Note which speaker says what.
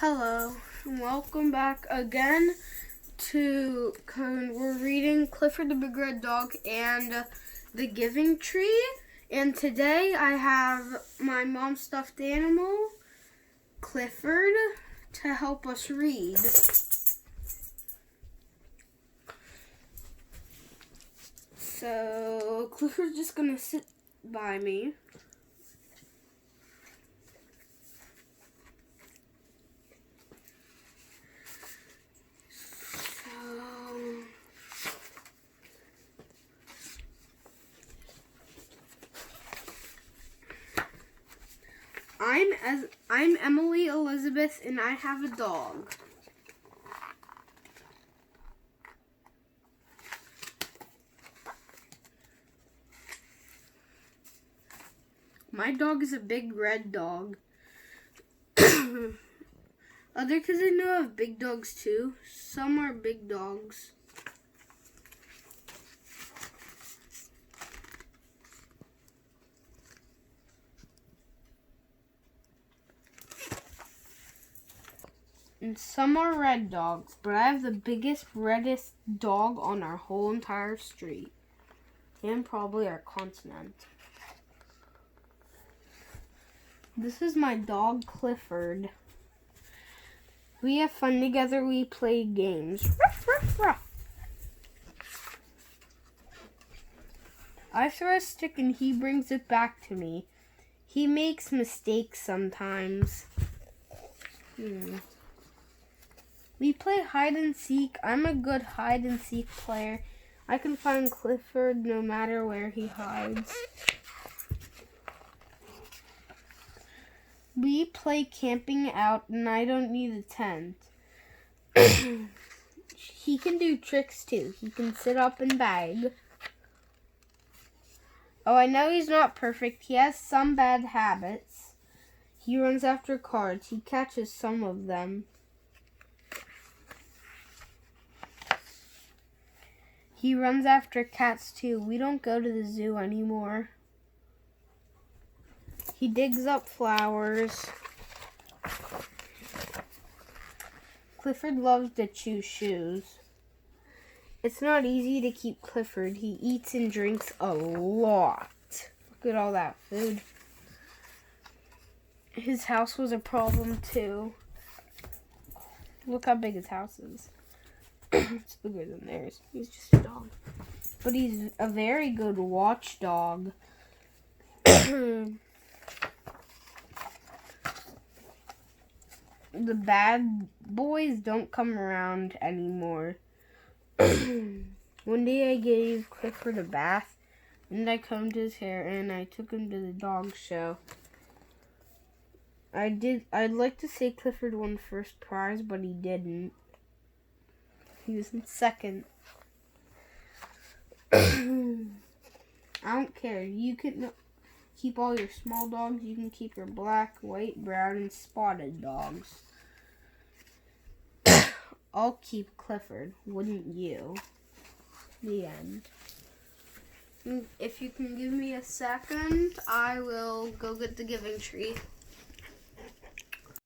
Speaker 1: Hello, and welcome back again to we're reading Clifford the Big Red Dog and the Giving Tree. And today I have my mom's stuffed animal, Clifford, to help us read. So Clifford's just gonna sit by me. I'm Emily Elizabeth, and I have a dog. My dog is a big red dog. Other kids I know have big dogs too. Some are big dogs. And some are red dogs, but I have the biggest, reddest dog on our whole entire street. And probably our continent. This is my dog, Clifford. We have fun together. We play games. Ruff, ruff, ruff. I throw a stick and he brings it back to me. He makes mistakes sometimes. We play hide and seek. I'm a good hide and seek player. I can find Clifford no matter where he hides. We play camping out and I don't need a tent. He can do tricks too. He can sit up and bag. Oh, I know he's not perfect. He has some bad habits. He runs after cards. He catches some of them. He runs after cats too. We don't go to the zoo anymore. He digs up flowers. Clifford loves to chew shoes. It's not easy to keep Clifford. He eats and drinks a lot. Look at all that food. His house was a problem too. Look how big his house is. It's bigger than theirs. He's just a dog. But he's a very good watchdog. The bad boys don't come around anymore. One day I gave Clifford a bath and I combed his hair and I took him to the dog show. I'd like to say Clifford won first prize, but he didn't. He was in second. I don't care. You can keep all your small dogs. You can keep your black, white, brown, and spotted dogs. I'll keep Clifford, wouldn't you? The end. If you can give me a second, I will go get the Giving Tree.